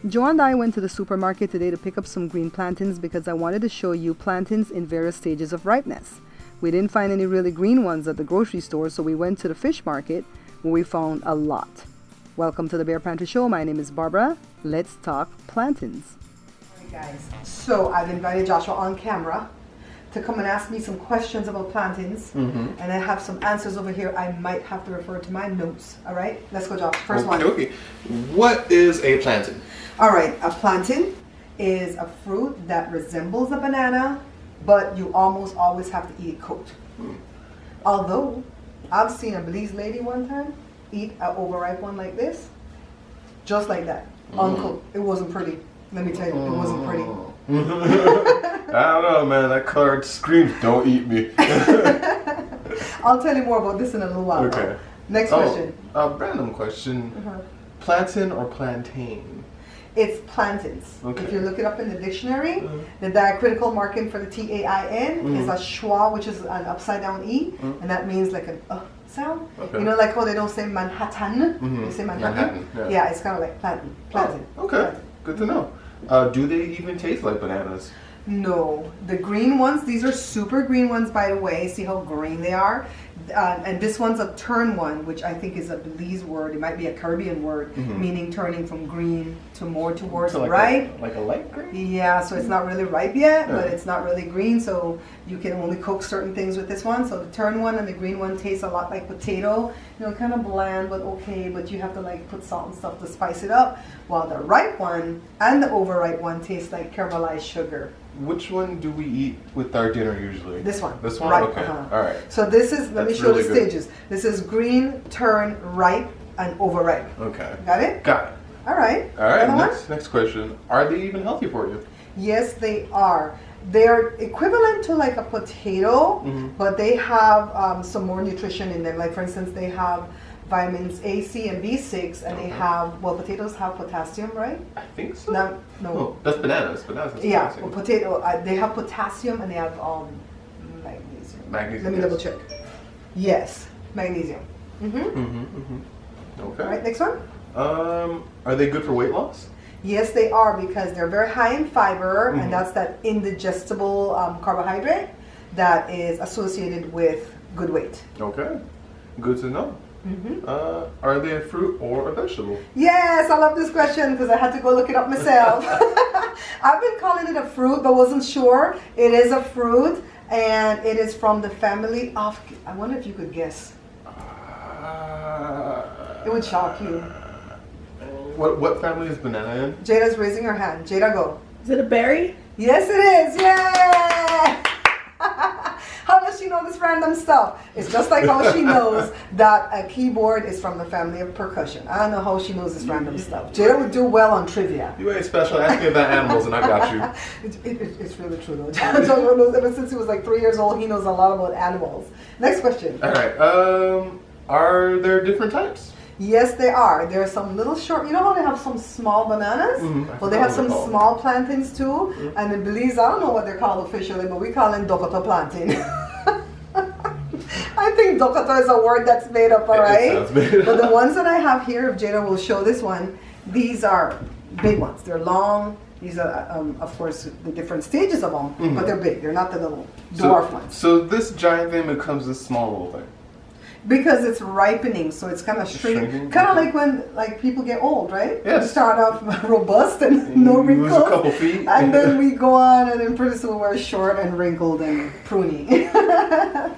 Joe and I went to the supermarket today to pick up some green plantains because I wanted to show you plantains in various stages of ripeness. We didn't find any really green ones at the grocery store, so we went to the fish market where we found a lot. Welcome to the Bear Planter Show. My name is Barbara. Let's talk plantains. Alright guys, so I've invited Joshua on camera to come and ask me some questions about plantains, and I have some answers over here. I might have to refer to my notes. All right, let's go, Josh. First one. Okay. What is a plantain? All right, a plantain is a fruit that resembles a banana, but you almost always have to eat it cooked. Although I've seen a Belize lady one time eat an overripe one like this, just like that, uncooked. It wasn't pretty. Let me tell you, it wasn't pretty. I don't know, man. That card screams, "Don't eat me." I'll tell you more about this in a little while. Okay. Next question. A random question. Plantain or plantain? It's plantains. Okay. If you look it up in the dictionary, the diacritical marking for the T-A-I-N is a schwa, which is an upside down E, and that means like an sound. Okay. You know, like how they don't say Manhattan, they say Manhattan. Yeah. It's kind of like plantain. Plantain. Oh, okay, Plantain. good to know. Do they even taste like bananas? No, the green ones, these are super green ones, by the way. See how green they are? And this one's a turn one, which I think is a Belize word. It might be a Caribbean word, meaning turning from green to more towards So like ripe. like a light green? Yeah, so it's not really ripe yet, but it's not really green, so you can only cook certain things with this one. So the turn one and the green one taste a lot like potato, you know, kind of bland, but okay, but you have to like put salt and stuff to spice it up, while the ripe one and the overripe one taste like caramelized sugar. Which one do we eat with our dinner usually? This one. This one? Ripe, Okay, all right. So this is, let me That's show really the good. stages. This is green, turn, ripe, and overripe. Okay. Got it? Got it. All right. All right, Another one? next question. Are they even healthy for you? Yes, they are. They're equivalent to like a potato, but they have some more nutrition in them. Like for instance, they have vitamins A, C, and B6, and they have, well, potatoes have potassium, right? I think so. No. Oh, that's bananas. Bananas has Yeah, potassium. well, potato, they have potassium and they have magnesium. Magnesium, Let me yes. double check. Yes, magnesium. Okay. All right, next one. Are they good for weight loss? Yes, they are, because they're very high in fiber, and that's that indigestible carbohydrate that is associated with good weight. Okay. Good to know. Are they a fruit or a vegetable? Yes, I love this question because I had to go look it up myself. I've been calling it a fruit, but wasn't sure. It is a fruit, and it is from the family of, I wonder if you could guess. It would shock you. What family is banana in? Jada's raising her hand. Jada, go. Is it a berry? Yes, it is. Yay! How does she know this random stuff? It's just like how she knows that a keyboard is from the family of percussion. I don't know how she knows this random stuff. Jada would do well on trivia. You ain't special. Ask me about animals and I got you. It's really true though. Joshua knows, ever since he was like 3 years old, he knows a lot about animals. Next question. All right. Are there different types? Yes, they are. There are some little short, you know how they have some small bananas? Well, they have some small plantains too. And in Belize, I don't know what they're called officially, but we call them dokoto plantain. I think dokoto is a word that's made up, all right? It sounds made up. But the ones that I have here, if Jada will show this one, these are big ones. They're long. These are, of course, the different stages of them, but they're big. They're not the little dwarf ones. So this giant thing becomes this small little thing. Because it's ripening, so it's kind of shrinking. Kind of like when people get old, right? Yes. We start off robust and no You wrinkles. lose a couple feet. And then we go on, and then pretty soon we're short and wrinkled and pruny. Okay.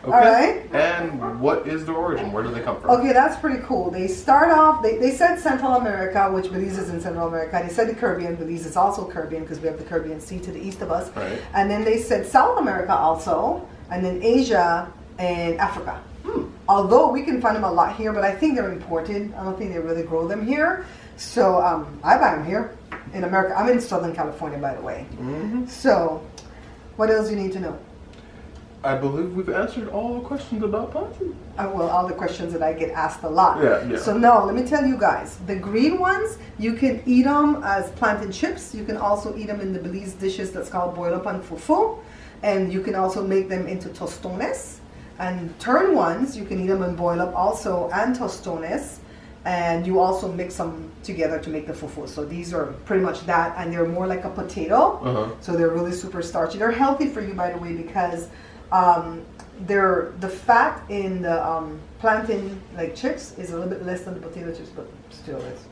All right. And what is their origin? Where do they come from? Okay, that's pretty cool. They start off, they said Central America, which Belize is in Central America. They said the Caribbean. Belize is also Caribbean because we have the Caribbean Sea to the east of us. Right. And then they said South America also, and then Asia and Africa. Although we can find them a lot here, but I think they're imported. I don't think they really grow them here. So I buy them here in America. I'm in Southern California, by the way. So what else do you need to know? I believe we've answered all the questions about plantain. Well, all the questions that I get asked a lot. Yeah. So now, let me tell you guys, the green ones, you can eat them as plantain chips. You can also eat them in the Belize dishes that's called boil up on fufu. And you can also make them into tostones. And turn ones, you can eat them and boil up also, and tostones. and you also mix them together to make the fufu. So these are pretty much that, and they're more like a potato. So they're really super starchy. They're healthy for you, by the way, because the fat in the plantain like chips is a little bit less than the potato chips, but still it's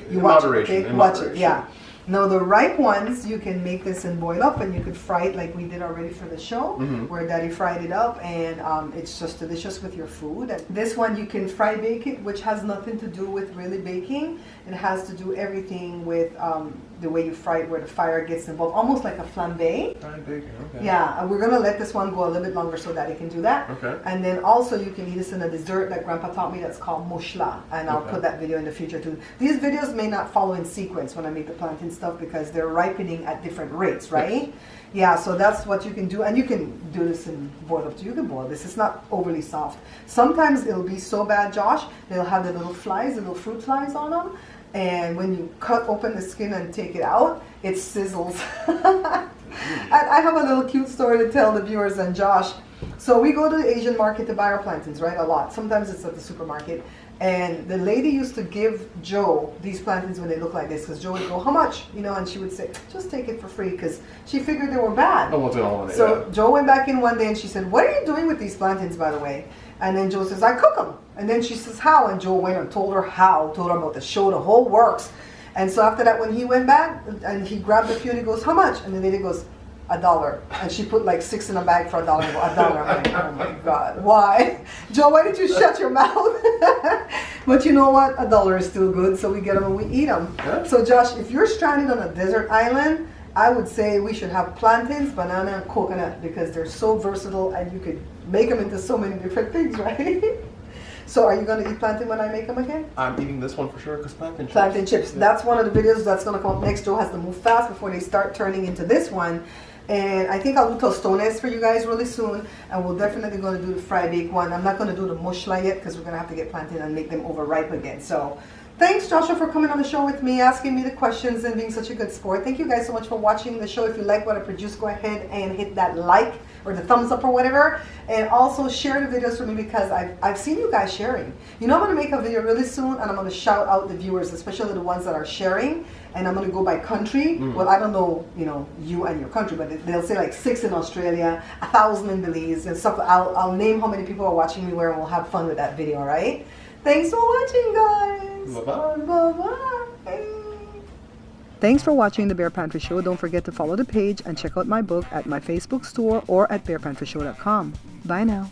you watch moderation, it, okay? in Watch moderation. it, yeah. Now the ripe ones, you can make this and boil up, and you could fry it like we did already for the show, where Daddy fried it up, and it's just delicious with your food. And this one you can fry bake it, which has nothing to do with really baking. It has to do everything with the way you fry it, where the fire gets involved, almost like a flambe. Fried bacon, okay. Yeah, and we're gonna let this one go a little bit longer so Daddy can do that. Okay. And then also you can eat this in a dessert that Grandpa taught me that's called mushla, and I'll put that video in the future too. These videos may not follow in sequence when I make the plantain stuff because they're ripening at different rates, right? Yeah, so that's what you can do, and you can do this and boil up too. You can boil this. It's not overly soft. Sometimes it'll be so bad, Josh, they'll have the little flies, the little fruit flies on them, and when you cut open the skin and take it out, it sizzles. I have a little cute story to tell the viewers and Josh. So we go to the Asian market to buy our plantains, right? A lot. Sometimes it's at the supermarket. And the lady used to give Joe these plantains when they look like this, because Joe would go, how much? You know, and she would say, just take it for free, because she figured they were bad. So Joe went back in one day and she said, what are you doing with these plantains, by the way? And then Joe says, I cook them. And then she says, how? And Joe went and told her how, told her about the show, the whole works. And so after that, when he went back and he grabbed a few and he goes, how much? And the lady goes, $1. And she put like 6 in a bag for $1. $1. I'm like, oh my God, why? Joe, why did you shut your mouth? But you know what? $1 is still good, so we get them and we eat them. Yeah. So Josh, if you're stranded on a desert island, I would say we should have plantains, banana, and coconut, because they're so versatile and you could make them into so many different things, right? So are you going to eat plantain when I make them again? I'm eating this one for sure, because plantain chips. Plantain chips. Yeah. That's one of the videos that's going to come up next. Joe has to move fast before they start turning into this one. And I think I'll do tostones for you guys really soon. And we're definitely going to do the fried bake one. I'm not going to do the mushla yet because we're going to have to get plantain and make them overripe again. So thanks, Joshua, for coming on the show with me, asking me the questions and being such a good sport. Thank you guys so much for watching the show. If you like what I produce, go ahead and hit that like or the thumbs up or whatever. And also share the videos for me, because I've seen you guys sharing. You know, I'm going to make a video really soon and I'm going to shout out the viewers, especially the ones that are sharing. And I'm going to go by country. Well, I don't know, you know, you and your country, but they'll say like 6 in Australia, 1,000 in Belize and stuff. I'll name how many people are watching me where, and we'll have fun with that video, all right? Thanks for watching, guys. Bye-bye. Bye-bye. Thanks for watching the Bear Pantry Show. Don't forget to follow the page and check out my book at my Facebook store or at bearpantryshow.com. Bye now.